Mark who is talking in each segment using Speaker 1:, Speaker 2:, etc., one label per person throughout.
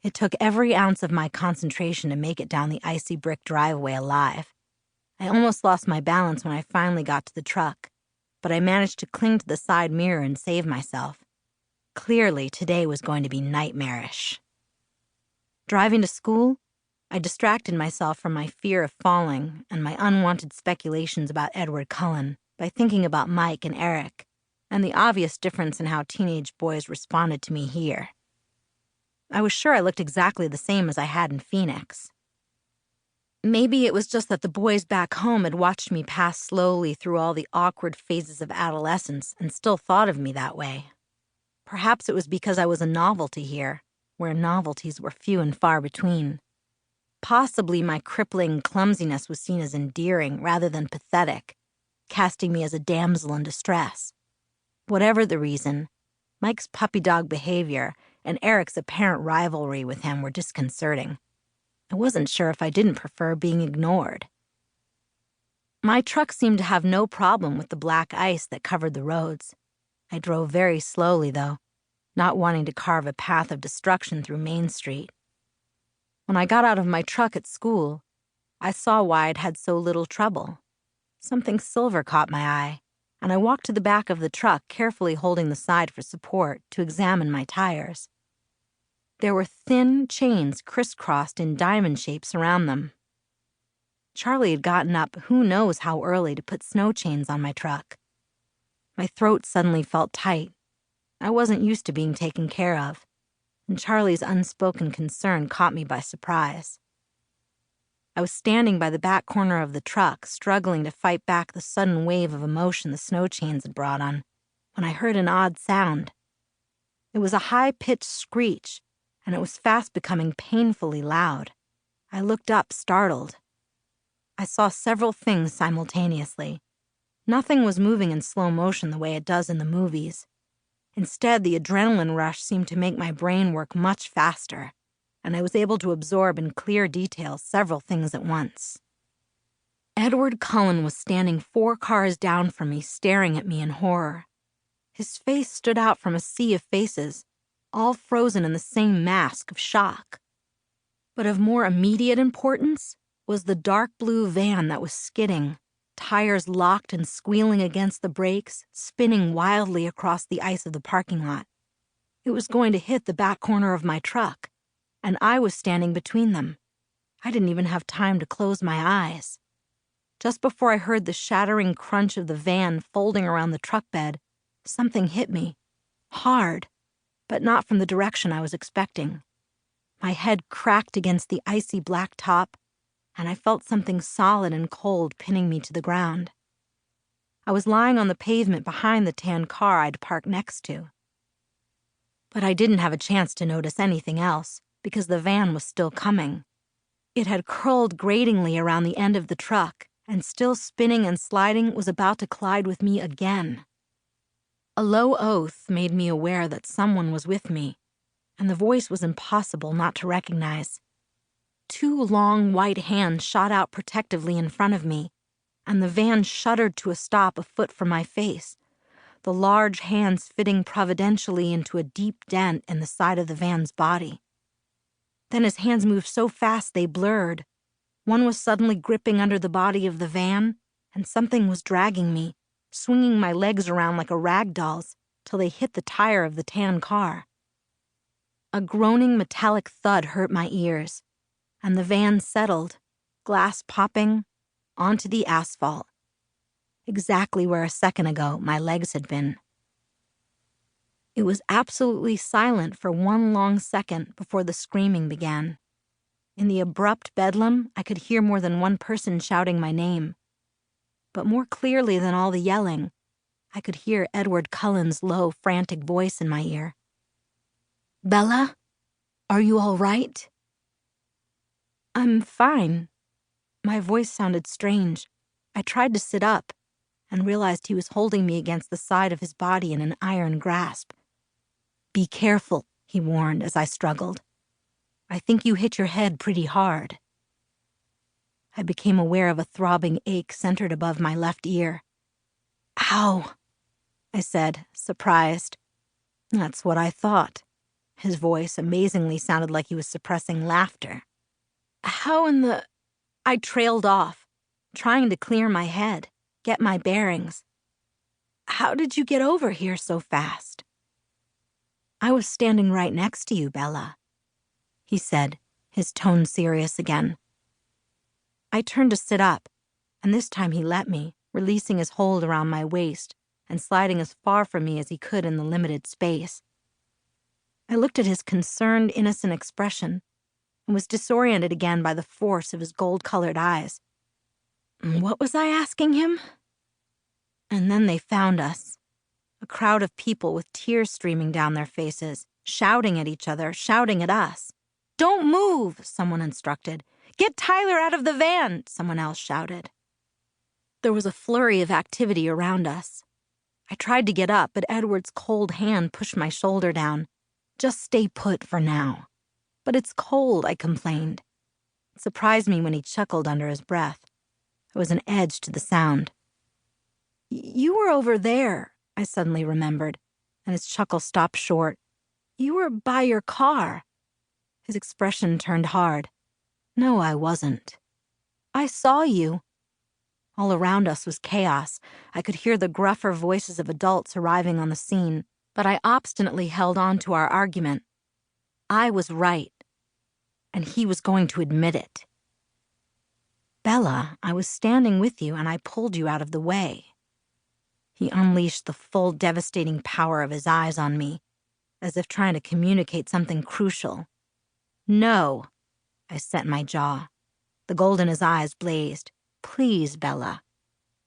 Speaker 1: It took every ounce of my concentration to make it down the icy brick driveway alive. I almost lost my balance when I finally got to the truck, but I managed to cling to the side mirror and save myself. Clearly, today was going to be nightmarish. Driving to school, I distracted myself from my fear of falling and my unwanted speculations about Edward Cullen by thinking about Mike and Eric and the obvious difference in how teenage boys responded to me here. I was sure I looked exactly the same as I had in Phoenix. Maybe it was just that the boys back home had watched me pass slowly through all the awkward phases of adolescence and still thought of me that way. Perhaps it was because I was a novelty here, where novelties were few and far between. Possibly my crippling clumsiness was seen as endearing rather than pathetic, casting me as a damsel in distress. Whatever the reason, Mike's puppy dog behavior and Eric's apparent rivalry with him were disconcerting. I wasn't sure if I didn't prefer being ignored. My truck seemed to have no problem with the black ice that covered the roads. I drove very slowly, though, not wanting to carve a path of destruction through Main Street. When I got out of my truck at school, I saw why I'd had so little trouble. Something silver caught my eye, and I walked to the back of the truck, carefully holding the side for support to examine my tires. There were thin chains crisscrossed in diamond shapes around them. Charlie had gotten up who knows how early to put snow chains on my truck. My throat suddenly felt tight. I wasn't used to being taken care of, and Charlie's unspoken concern caught me by surprise. I was standing by the back corner of the truck, struggling to fight back the sudden wave of emotion the snow chains had brought on, when I heard an odd sound. It was a high-pitched screech, and it was fast becoming painfully loud. I looked up, startled. I saw several things simultaneously. Nothing was moving in slow motion the way it does in the movies. Instead, the adrenaline rush seemed to make my brain work much faster, and I was able to absorb in clear detail several things at once. Edward Cullen was standing 4 cars down from me, staring at me in horror. His face stood out from a sea of faces, all frozen in the same mask of shock. But of more immediate importance was the dark blue van that was skidding, tires locked and squealing against the brakes, spinning wildly across the ice of the parking lot. It was going to hit the back corner of my truck, and I was standing between them. I didn't even have time to close my eyes. Just before I heard the shattering crunch of the van folding around the truck bed, something hit me, hard, but not from the direction I was expecting. My head cracked against the icy black top, and I felt something solid and cold pinning me to the ground. I was lying on the pavement behind the tan car I'd parked next to. But I didn't have a chance to notice anything else, because the van was still coming. It had curled gratingly around the end of the truck, and still spinning and sliding was about to collide with me again. A low oath made me aware that someone was with me, and the voice was impossible not to recognize. 2 long white hands shot out protectively in front of me, and the van shuddered to a stop a foot from my face, the large hands fitting providentially into a deep dent in the side of the van's body. Then his hands moved so fast they blurred. One was suddenly gripping under the body of the van, and something was dragging me, swinging my legs around like a rag doll's till they hit the tire of the tan car. A groaning metallic thud hurt my ears, and the van settled, glass popping, onto the asphalt, exactly where a second ago my legs had been. It was absolutely silent for 1 long second before the screaming began. In the abrupt bedlam, I could hear more than one person shouting my name. But more clearly than all the yelling, I could hear Edward Cullen's low, frantic voice in my ear. "Bella, are you all right?" "I'm fine." My voice sounded strange. I tried to sit up and realized he was holding me against the side of his body in an iron grasp. "Be careful," he warned as I struggled. "I think you hit your head pretty hard." I became aware of a throbbing ache centered above my left ear. "Ow," I said, surprised. "That's what I thought." His voice amazingly sounded like he was suppressing laughter. How in the... I trailed off, trying to clear my head, get my bearings. How did you get over here so fast? I was standing right next to you, Bella, he said, his tone serious again. I turned to sit up, and this time he let me, releasing his hold around my waist and sliding as far from me as he could in the limited space. I looked at his concerned, innocent expression and was disoriented again by the force of his gold-colored eyes. What was I asking him? And then they found us. A crowd of people with tears streaming down their faces, shouting at each other, shouting at us. Don't move, someone instructed. Get Tyler out of the van, someone else shouted. There was a flurry of activity around us. I tried to get up, but Edward's cold hand pushed my shoulder down. Just stay put for now. But it's cold, I complained. It surprised me when he chuckled under his breath. There was an edge to the sound. You were over there, I suddenly remembered, and his chuckle stopped short. You were by your car. His expression turned hard. No, I wasn't. I saw you. All around us was chaos. I could hear the gruffer voices of adults arriving on the scene, but I obstinately held on to our argument. I was right, and he was going to admit it. Bella, I was standing with you, and I pulled you out of the way. He unleashed the full, devastating power of his eyes on me, as if trying to communicate something crucial. No, I set my jaw. The gold in his eyes blazed. Please, Bella.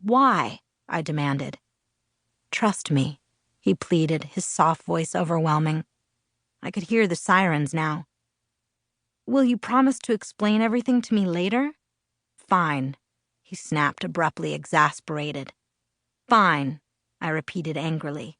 Speaker 1: Why? I demanded. Trust me, he pleaded, his soft voice overwhelming. I could hear the sirens now. Will you promise to explain everything to me later? Fine, he snapped, abruptly exasperated. Fine, I repeated angrily.